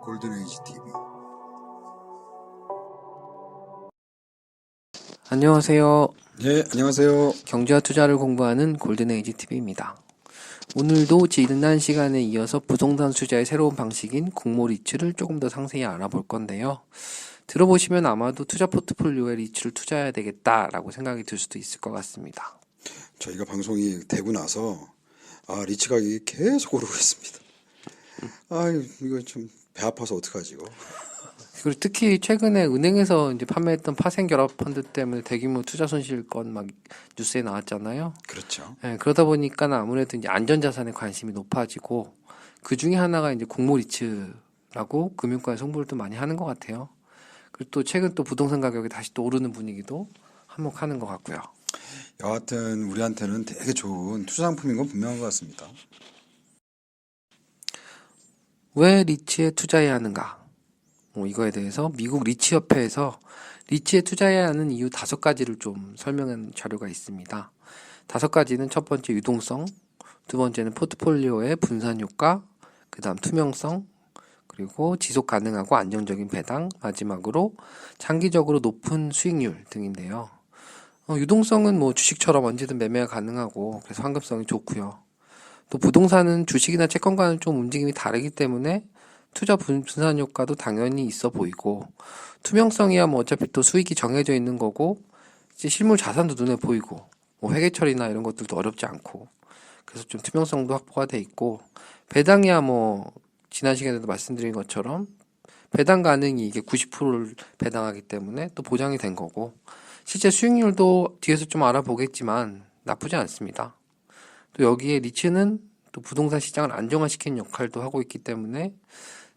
골든에이지 TV. 안녕하세요. 네, 안녕하세요. 경제와 투자를 공부하는 골든에이지 TV입니다. 오늘도 지난 시간에 이어서 부동산 투자의 새로운 방식인 공모리츠를 조금 더 상세히 알아볼 건데요. 들어보시면 아마도 투자 포트폴리오에 리츠를 투자해야 되겠다라고 생각이 들 수도 있을 것 같습니다. 저희가 방송이 되고 나서 리츠 가격이 계속 오르고 있습니다. 이거 좀 배 아파서 어떡하지 이거. 그리고 특히 최근에 은행에서 이제 판매했던 파생 결합 펀드 때문에 대규모 투자 손실 건 막 뉴스에 나왔잖아요. 그렇죠. 네, 그러다 보니까 아무래도 이제 안전자산에 관심이 높아지고 그 중에 하나가 이제 공모리츠라고 금융권에서 홍보를 또 많이 하는 것 같아요. 그리고 또 최근 또 부동산 가격이 다시 또 오르는 분위기도 한몫하는 것 같고요. 여하튼 우리한테는 되게 좋은 투자 상품인 건 분명한 것 같습니다. 왜 리츠에 투자해야 하는가? 이거에 대해서 미국 리츠협회에서 리츠에 투자해야 하는 이유 5가지를 좀 설명한 자료가 있습니다. 5가지는 첫 번째 유동성, 두 번째는 포트폴리오의 분산 효과, 그 다음 투명성, 그리고 지속 가능하고 안정적인 배당, 마지막으로 장기적으로 높은 수익률 등인데요. 유동성은 주식처럼 언제든 매매가 가능하고 그래서 환급성이 좋고요. 또 부동산은 주식이나 채권과는 좀 움직임이 다르기 때문에 투자 분산 효과도 당연히 있어 보이고, 투명성이야 어차피 또 수익이 정해져 있는 거고, 이제 실물 자산도 눈에 보이고, 회계 처리나 이런 것들도 어렵지 않고, 그래서 좀 투명성도 확보가 돼 있고, 배당이야 지난 시간에도 말씀드린 것처럼 배당 가능이 이게 90%를 배당하기 때문에 또 보장이 된 거고, 실제 수익률도 뒤에서 좀 알아보겠지만 나쁘지 않습니다. 또 여기에 리츠는 또 부동산 시장을 안정화시키는 역할도 하고 있기 때문에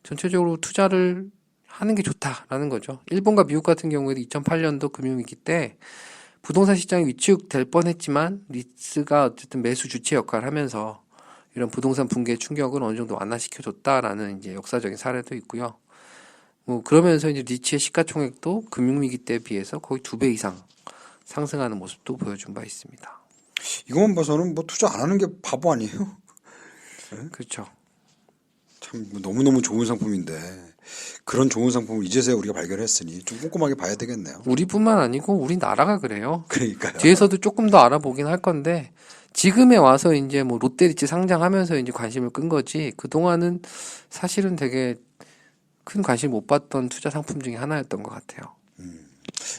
전체적으로 투자를 하는 게 좋다라는 거죠. 일본과 미국 같은 경우에도 2008년도 금융위기 때 부동산 시장이 위축될 뻔했지만 리츠가 어쨌든 매수 주체 역할을 하면서 이런 부동산 붕괴 충격을 어느 정도 완화시켜줬다라는 이제 역사적인 사례도 있고요. 그러면서 이제 리츠의 시가총액도 금융위기 때에 비해서 거의 2배 이상 상승하는 모습도 보여준 바 있습니다. 이것만 봐서는 투자 안 하는 게 바보 아니에요? 그렇죠. 참 너무너무 좋은 상품인데 그런 좋은 상품을 이제서야 우리가 발견했으니 좀 꼼꼼하게 봐야 되겠네요. 우리뿐만 아니고 우리나라가 그래요. 그러니까요. 뒤에서도 조금 더 알아보긴 할 건데 지금에 와서 이제 롯데리츠 상장하면서 이제 관심을 끈 거지, 그동안은 사실은 되게 큰 관심 못 받던 투자 상품 중에 하나였던 것 같아요.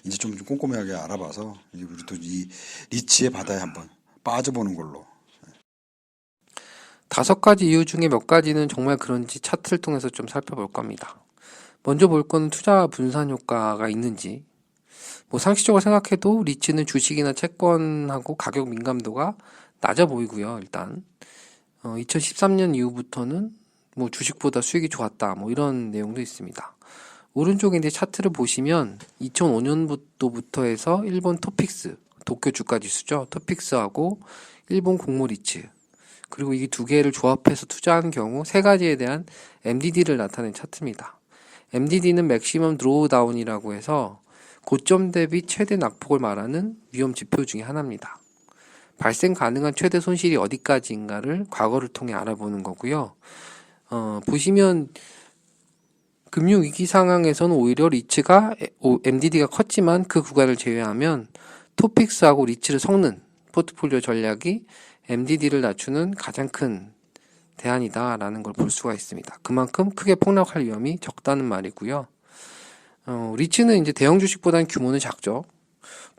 이제 좀 꼼꼼하게 알아봐서 이제 우리도 이 리츠의 바다에 한번 빠져보는 걸로. 5가지 이유 중에 몇 가지는 정말 그런지 차트를 통해서 좀 살펴볼 겁니다. 먼저 볼 거는 투자 분산 효과가 있는지. 상식적으로 생각해도 리츠는 주식이나 채권하고 가격 민감도가 낮아 보이고요. 일단 2013년 이후부터는 주식보다 수익이 좋았다 이런 내용도 있습니다. 오른쪽에 이제 차트를 보시면 2005년부터 해서 일본 토픽스, 도쿄 주가 지수죠. 토픽스하고 일본 공모리츠, 그리고 이 2개를 조합해서 투자한 경우 3가지에 대한 MDD를 나타낸 차트입니다. MDD는 맥시멈 드로우다운이라고 해서 고점 대비 최대 낙폭을 말하는 위험 지표 중에 하나입니다. 발생 가능한 최대 손실이 어디까지인가를 과거를 통해 알아보는 거고요. 보시면 금융위기 상황에서는 오히려 리츠가 MDD가 컸지만 그 구간을 제외하면 토픽스하고 리츠를 섞는 포트폴리오 전략이 MDD를 낮추는 가장 큰 대안이다라는 걸 볼 수가 있습니다. 그만큼 크게 폭락할 위험이 적다는 말이고요. 리츠는 이제 대형 주식보다는 규모는 작죠.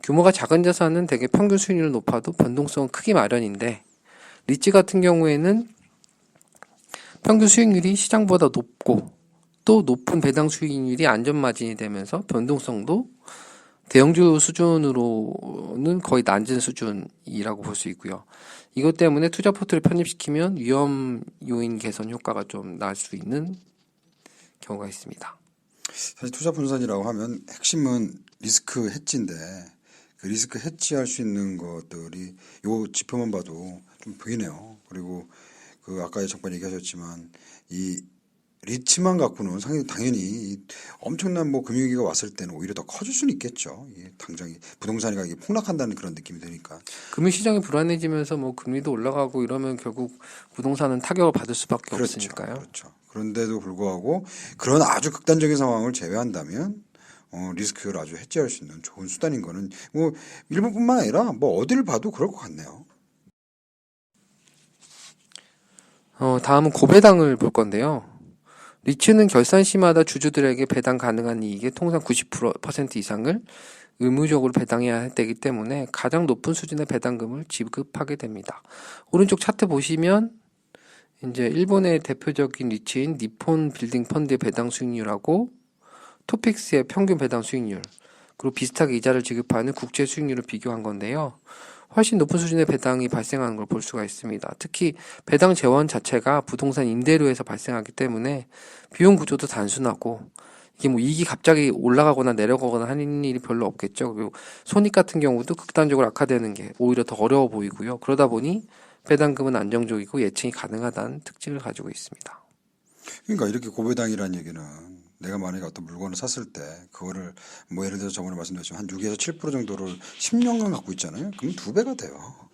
규모가 작은 자산은 대개 평균 수익률은 높아도 변동성은 크기 마련인데, 리츠 같은 경우에는 평균 수익률이 시장보다 높고 또 높은 배당 수익률이 안전마진이 되면서 변동성도 대형주 수준으로는 거의 낮은 수준이라고 볼 수 있고요. 이것 때문에 투자 포트를 편입시키면 위험 요인 개선 효과가 좀 날 수 있는 경우가 있습니다. 사실 투자 분산이라고 하면 핵심은 리스크 해지인데 그 리스크 해지할 수 있는 것들이 요 지표만 봐도 좀 보이네요. 그리고 그 아까 잠깐 얘기하셨지만 이 리츠만 갖고는 당연히 엄청난 뭐 금융위기가 왔을 때는 오히려 더 커질 수는 있겠죠. 이게 당장 부동산 가격이 폭락한다는 그런 느낌이 드니까. 금융시장이 불안해지면서 뭐 금리도 올라가고 이러면 결국 부동산은 타격을 받을 수밖에 그렇죠. 없으니까요. 그렇죠. 그런데도 불구하고 그런 아주 극단적인 상황을 제외한다면 리스크를 아주 해지할 수 있는 좋은 수단인 거는 뭐 일본뿐만 아니라 뭐 어딜 봐도 그럴 것 같네요. 다음은 고배당을 볼 건데요. 리츠는 결산 시마다 주주들에게 배당 가능한 이익의 통상 90% 이상을 의무적으로 배당해야 되기 때문에 가장 높은 수준의 배당금을 지급하게 됩니다. 오른쪽 차트 보시면 이제 일본의 대표적인 리츠인 니폰 빌딩 펀드의 배당 수익률하고 토픽스의 평균 배당 수익률, 그리고 비슷하게 이자를 지급하는 국제 수익률을 비교한 건데요. 훨씬 높은 수준의 배당이 발생하는 걸 볼 수가 있습니다. 특히 배당 재원 자체가 부동산 임대료에서 발생하기 때문에 비용 구조도 단순하고 이게 뭐 이익이 갑자기 올라가거나 내려가거나 하는 일이 별로 없겠죠. 그리고 손익 같은 경우도 극단적으로 악화되는 게 오히려 더 어려워 보이고요. 그러다 보니 배당금은 안정적이고 예측이 가능하다는 특징을 가지고 있습니다. 그러니까 이렇게 고배당이라는 얘기는 내가 만약에 어떤 물건을 샀을 때 그거를 뭐 예를 들어서 저번에 말씀드렸지만 한 6에서 7% 정도를 10년간 갖고 있잖아요. 그럼 2배가 돼요.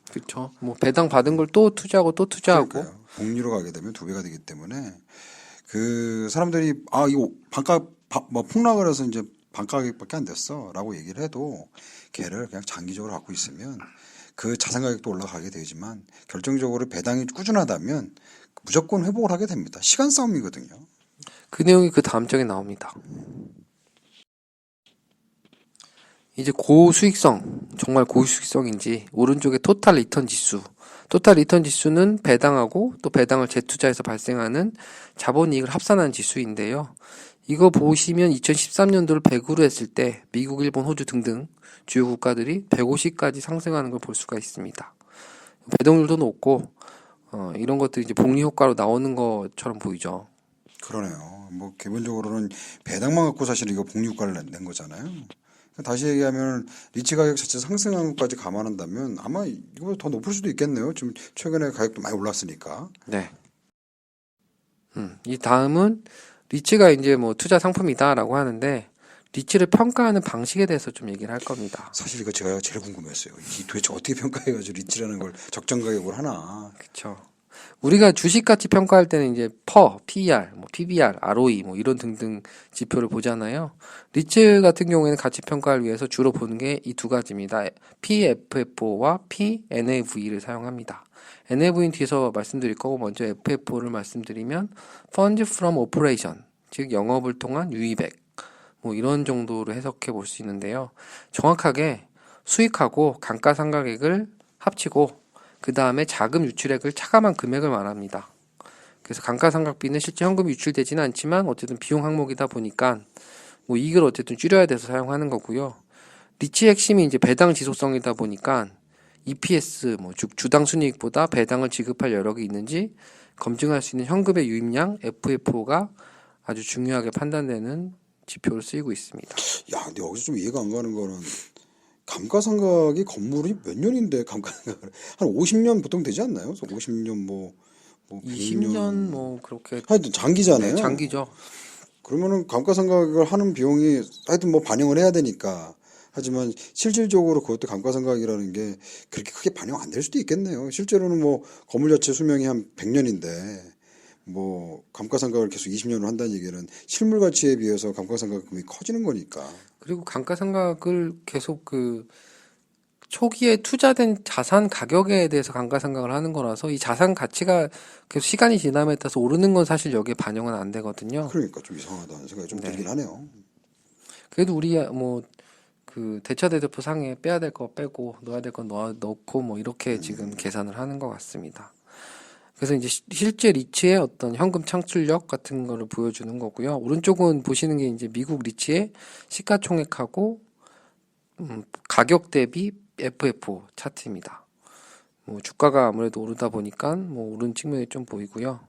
그렇죠. 뭐 배당 받은 걸 또 투자하고 또 투자하고. 그러니까요. 복리로 가게 되면 2배가 되기 때문에 그 사람들이 이거 반값 뭐 폭락을 해서 이제 반가격밖에 안 됐어라고 얘기를 해도 걔를 그냥 장기적으로 갖고 있으면 그 자산 가격도 올라가게 되지만 결정적으로 배당이 꾸준하다면 무조건 회복을 하게 됩니다. 시간 싸움이거든요. 그 내용이 그 다음 장에 나옵니다. 이제 고수익성, 정말 고수익성인지 오른쪽에 토탈 리턴 지수. 토탈 리턴 지수는 배당하고 또 배당을 재투자해서 발생하는 자본이익을 합산한 지수인데요. 이거 보시면 2013년도를 100으로 했을 때 미국, 일본, 호주 등등 주요 국가들이 150까지 상승하는 걸 볼 수가 있습니다. 배당률도 높고 이런 것들이 이제 복리 효과로 나오는 것처럼 보이죠. 그러네요. 뭐 기본적으로는 배당만 갖고 사실 이거 복리 효과를 낸 거잖아요. 다시 얘기하면 리츠 가격 자체 상승한 것까지 감안한다면 아마 이거보다 더 높을 수도 있겠네요. 지금 최근에 가격도 많이 올랐으니까. 네. 이 다음은 리츠가 이제 뭐 투자 상품이다라고 하는데 리츠를 평가하는 방식에 대해서 좀 얘기를 할 겁니다. 사실 이거 제가 제일 궁금했어요. 이 도대체 어떻게 평가해가지고 리츠라는 걸 적정 가격으로 하나. 그렇죠. 우리가 주식 가치 평가할 때는 이제 PER, 뭐 PBR, ROE 뭐 이런 등등 지표를 보잖아요. 리츠 같은 경우에는 가치 평가를 위해서 주로 보는 게 이 두 가지입니다. PFFO와 PNAV를 사용합니다. NAV는 뒤에서 말씀드릴 거고 먼저 FFO를 말씀드리면 Funds from Operation, 즉 영업을 통한 유의액 뭐 이런 정도로 해석해 볼 수 있는데요. 정확하게 수익하고 감가상각액을 합치고 그 다음에 자금 유출액을 차감한 금액을 말합니다. 그래서 감가상각비는 실제 현금이 유출되지는 않지만 어쨌든 비용 항목이다 보니까 뭐 이익을 어쨌든 줄여야 돼서 사용하는 거고요. 리츠의 핵심이 이제 배당 지속성이다 보니까 EPS 뭐 즉 주당 순이익보다 배당을 지급할 여력이 있는지 검증할 수 있는 현금의 유입량 FFO가 아주 중요하게 판단되는 지표로 쓰이고 있습니다. 야, 근데 여기서 좀 이해가 안 가는 거는 감가상각이 건물이 몇 년인데 감가상각을 한 50년 보통 되지 않나요? 그래서 50년 뭐 20년 뭐 그렇게 하여튼 장기잖아요. 네, 장기죠. 그러면은 감가상각을 하는 비용이 하여튼 뭐 반영을 해야 되니까 하지만 실질적으로 그것도 감가상각이라는 게 그렇게 크게 반영 안 될 수도 있겠네요. 실제로는 뭐 건물 자체 수명이 한 100년인데 뭐 감가상각을 계속 20년을 한다는 얘기는 실물 가치에 비해서 감가상각 금액이 커지는 거니까. 그리고 감가상각을 계속 그 초기에 투자된 자산 가격에 대해서 감가상각을 하는 거라서 이 자산 가치가 계속 시간이 지남에 따라서 오르는 건 사실 여기에 반영은 안 되거든요. 그러니까 좀 이상하다는 생각이 좀 들긴 하네요. 그래도 우리 뭐 그 대처대대표 상에 빼야 될 거 빼고 넣어야 될 거 넣고 뭐 이렇게 지금 계산을 하는 것 같습니다. 그래서 이제 실제 리츠의 어떤 현금 창출력 같은 거를 보여주는 거고요. 오른쪽은 보시는 게 이제 미국 리츠의 시가총액하고 가격 대비 FFO 차트입니다. 뭐 주가가 아무래도 오르다 보니까 뭐 오른 측면이 좀 보이고요.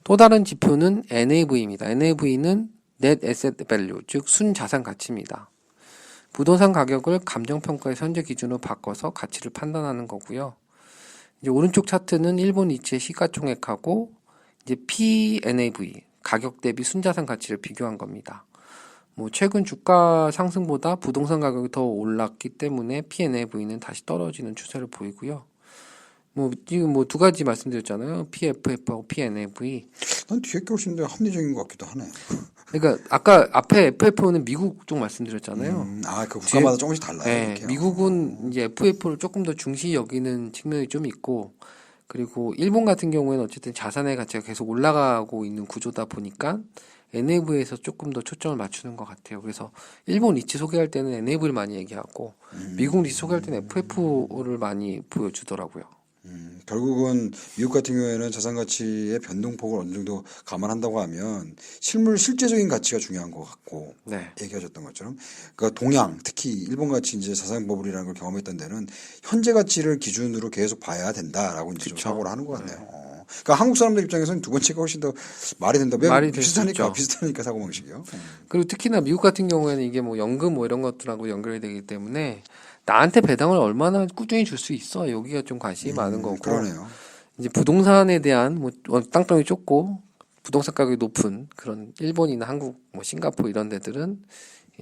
또 다른 지표는 NAV입니다. NAV는 Net Asset Value, 즉 순자산 가치입니다. 부동산 가격을 감정평가의 현재 기준으로 바꿔서 가치를 판단하는 거고요. 이제 오른쪽 차트는 일본 리츠의 시가총액하고 이제 PNAV, 가격 대비 순자산 가치를 비교한 겁니다. 뭐 최근 주가 상승보다 부동산 가격이 더 올랐기 때문에 PNAV는 다시 떨어지는 추세를 보이고요. 뭐 지금 뭐 두 가지 말씀드렸잖아요. PFF하고 PNAV. 난 뒤에 게 훨씬 더 합리적인 것 같기도 하네. 그러니까 아까 앞에 FF는 미국 쪽 말씀드렸잖아요. 그 국가마다 조금씩 달라요. 네, 이렇게요. 미국은 이제 FF를 조금 더 중시 여기는 측면이 좀 있고, 그리고 일본 같은 경우에는 어쨌든 자산의 가치가 계속 올라가고 있는 구조다 보니까 NAV에서 조금 더 초점을 맞추는 것 같아요. 그래서 일본 리츠 소개할 때는 NAV를 많이 얘기하고, 미국 리츠 소개할 때는 FF를 많이 보여주더라고요. 결국은 미국 같은 경우에는 자산 가치의 변동폭을 어느 정도 감안한다고 하면 실제적인 가치가 중요한 것 같고 네. 얘기하셨던 것처럼 그러니까 동양 특히 일본 같이 이제 자산 버블이라는 걸 경험했던 데는 현재 가치를 기준으로 계속 봐야 된다라고 이제 좀 그쵸. 사고를 하는 것 같네요. 그러니까 한국 사람들 입장에서는 두 번째가 훨씬 더 말이 된다. 말이 될수 있죠. 비슷하니까 사고 방식이요. 그리고 특히나 미국 같은 경우에는 이게 뭐 연금 뭐 이런 것들하고 연결이 되기 때문에 나한테 배당을 얼마나 꾸준히 줄 수 있어, 여기가 좀 관심이 많은 거고. 그러네요. 이제 부동산에 대한 뭐 땅덩이 좁고 부동산 가격이 높은 그런 일본이나 한국, 뭐 싱가포르 이런 데들은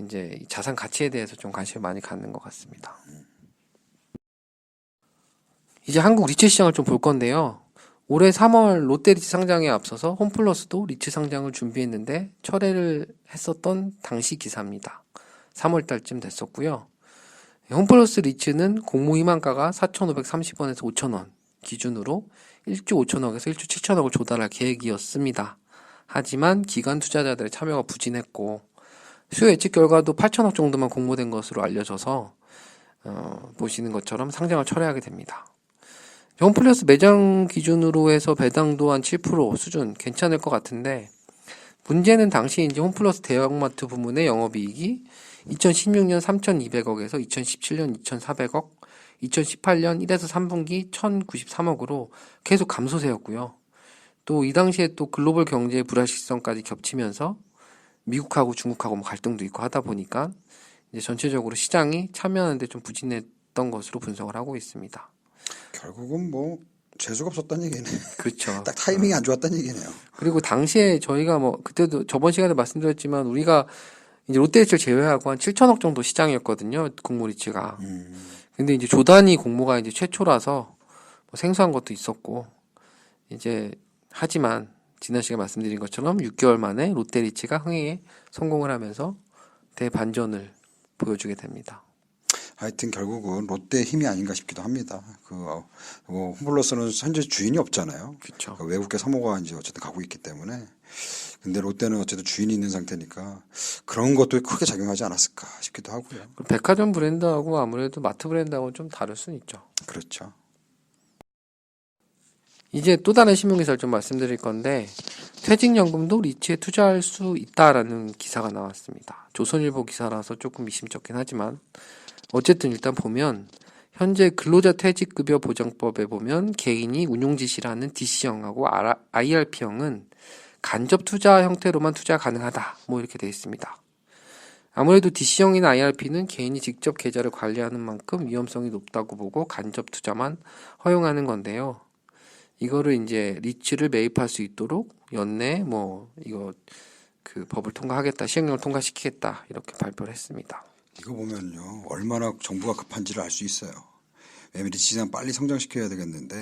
이제 이 자산 가치에 대해서 좀 관심을 많이 갖는 것 같습니다. 이제 한국 리츠 시장을 좀 볼 건데요. 올해 3월 롯데리츠 상장에 앞서서 홈플러스도 리츠 상장을 준비했는데 철회를 했었던 당시 기사입니다. 3월 달쯤 됐었고요. 홈플러스 리츠는 공모 희망가가 4,530원에서 5,000원 기준으로 1조 5천억에서 1조 7천억을 조달할 계획이었습니다. 하지만 기관 투자자들의 참여가 부진했고 수요 예측 결과도 8천억 정도만 공모된 것으로 알려져서 보시는 것처럼 상장을 철회하게 됩니다. 홈플러스 매장 기준으로 해서 배당도 한 7% 수준 괜찮을 것 같은데, 문제는 당시 이제 홈플러스 대형마트 부문의 영업이익이 2016년 3,200억에서 2017년 2,400억, 2018년 1에서 3분기 1,093억으로 계속 감소세였고요. 또 이 당시에 또 글로벌 경제의 불확실성까지 겹치면서 미국하고 중국하고 뭐 갈등도 있고 하다 보니까 이제 전체적으로 시장이 참여하는데 좀 부진했던 것으로 분석을 하고 있습니다. 결국은 뭐 재수가 없었다는 얘기네. 그렇죠. 딱 타이밍이 안 좋았다는 얘기네요. 그리고 당시에 저희가 뭐 그때도 저번 시간에 말씀드렸지만 우리가 이제 롯데리츠를 제외하고 한 7천억 정도 시장이었거든요. 공모리츠가. 근데 이제 조단위 공모가 이제 최초라서 뭐 생소한 것도 있었고, 이제 하지만 지난 시간에 말씀드린 것처럼 6개월 만에 롯데리츠가 흥행에 성공을 하면서 대반전을 보여주게 됩니다. 하여튼 결국은 롯데의 힘이 아닌가 싶기도 합니다. 홈플러스는 현재 주인이 없잖아요. 그렇죠. 외국계 사모가 이제 어쨌든 가고 있기 때문에. 근데 롯데는 어쨌든 주인이 있는 상태니까 그런 것도 크게 작용하지 않았을까 싶기도 하고요. 백화점 브랜드하고 아무래도 마트 브랜드하고 좀 다를 수는 있죠. 그렇죠. 이제 또 다른 신문기사를 좀 말씀드릴 건데, 퇴직연금도 리츠에 투자할 수 있다라는 기사가 나왔습니다. 조선일보 기사라서 조금 미심쩍긴 하지만 어쨌든 일단 보면 현재 근로자 퇴직급여 보장법에 보면 개인이 운용지시라는 DC형하고 IRP형은 간접 투자 형태로만 투자 가능하다, 뭐 이렇게 되어 있습니다. 아무래도 DC형이나 IRP는 개인이 직접 계좌를 관리하는 만큼 위험성이 높다고 보고 간접 투자만 허용하는 건데요. 이거를 이제 리츠를 매입할 수 있도록 연내 이거 그 법을 통과하겠다, 시행령을 통과시키겠다, 이렇게 발표를 했습니다. 이거 보면요, 얼마나 정부가 급한지를 알 수 있어요. 왜냐면 리츠 시장 빨리 성장시켜야 되겠는데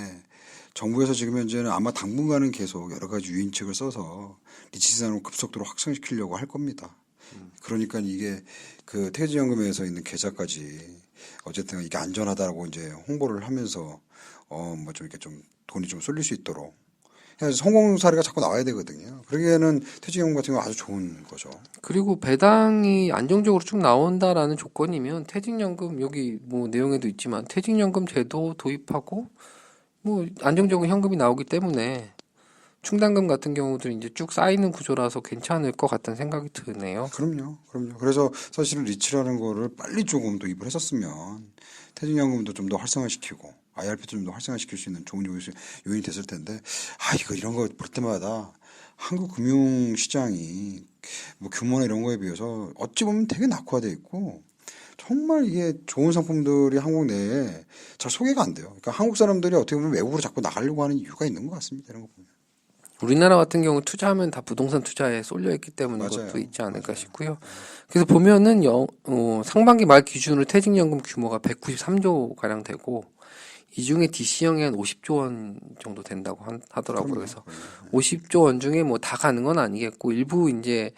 정부에서 지금 현재는 아마 당분간은 계속 여러 가지 유인책을 써서 리츠 시장을 급속도로 확산시키려고 할 겁니다. 그러니까 이게 그 퇴직연금에서 있는 계좌까지 어쨌든 이게 안전하다고 이제 홍보를 하면서 뭐 좀 이렇게 좀 돈이 좀 쏠릴 수 있도록 해서 성공 사례가 자꾸 나와야 되거든요. 그러기에는 퇴직연금 같은 거 아주 좋은 거죠. 그리고 배당이 안정적으로 쭉 나온다라는 조건이면 퇴직연금, 여기 뭐 내용에도 있지만 퇴직연금 제도 도입하고 뭐 안정적인 현금이 나오기 때문에 충당금 같은 경우도 이제 쭉 쌓이는 구조라서 괜찮을 것 같다는 생각이 드네요. 그럼요. 그래서 사실은 리츠라는 거를 빨리 조금 도입을 했었으면 퇴직연금도 좀 더 활성화시키고 IRP도 좀 더 활성화시킬 수 있는 좋은 요인이 됐을 텐데, 이런 거 볼 때마다 한국 금융시장이 뭐 규모나 이런 거에 비해서 어찌 보면 되게 낙후화되어 있고 정말 이게 좋은 상품들이 한국 내에 잘 소개가 안 돼요. 그러니까 한국 사람들이 어떻게 보면 외국으로 자꾸 나가려고 하는 이유가 있는 것 같습니다. 이런 거 보면. 우리나라 같은 경우 투자하면 다 부동산 투자에 쏠려 있기 때문에 맞아요. 것도 있지 않을까 맞아요. 싶고요. 그래서 보면은 상반기 말 기준으로 퇴직연금 규모가 193조 가량 되고 이 중에 DC형이 한 50조 원 정도 된다고 하더라고요. 그럼요. 그래서 50조 원 중에 뭐 다 가는 건 아니겠고 일부 이제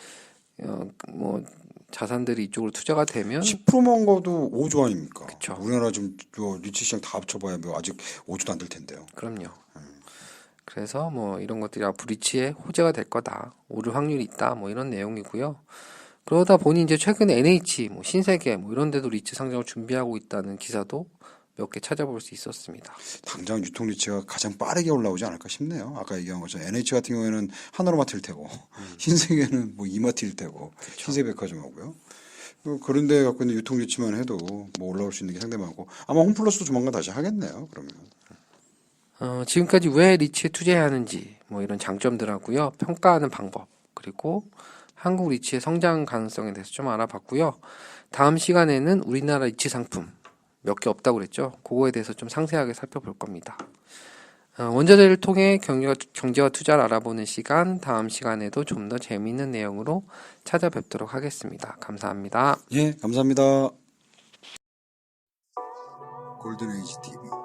뭐 자산들이 이쪽으로 투자가 되면 10%만 거도 5조 원입니까? 그쵸. 우리나라 지금 리츠 시장 다 합쳐봐야 뭐 아직 5조도 안 될 텐데요. 그럼요. 그래서 뭐 이런 것들이 앞으로 리츠에 호재가 될 거다. 오를 확률이 있다. 뭐 이런 내용이고요. 그러다 보니 이제 최근에 NH, 뭐 신세계 뭐 이런 데도 리츠 상장을 준비하고 있다는 기사도 몇 개 찾아볼 수 있었습니다. 당장 유통 리츠가 가장 빠르게 올라오지 않을까 싶네요. 아까 얘기한 것처럼 NH 같은 경우에는 하나로마트일 테고 신세계는 뭐 이마트일 테고 신세백화점하고요. 그런 데 갖고 있는 유통 리츠만 해도 뭐 올라올 수 있는 게 상당히 많고 아마 홈플러스도 조만간 다시 하겠네요. 그러면. 지금까지 왜 리츠에 투자해야 하는지 뭐 이런 장점들하고요. 평가하는 방법 그리고 한국 리츠의 성장 가능성에 대해서 좀 알아봤고요. 다음 시간에는 우리나라 리츠 상품 몇 개 없다고 그랬죠. 그거에 대해서 좀 상세하게 살펴볼 겁니다. 원자재를 통해 경제와 투자를 알아보는 시간, 다음 시간에도 좀 더 재미있는 내용으로 찾아뵙도록 하겠습니다. 감사합니다. 예, 감사합니다. 골든에이지 TV.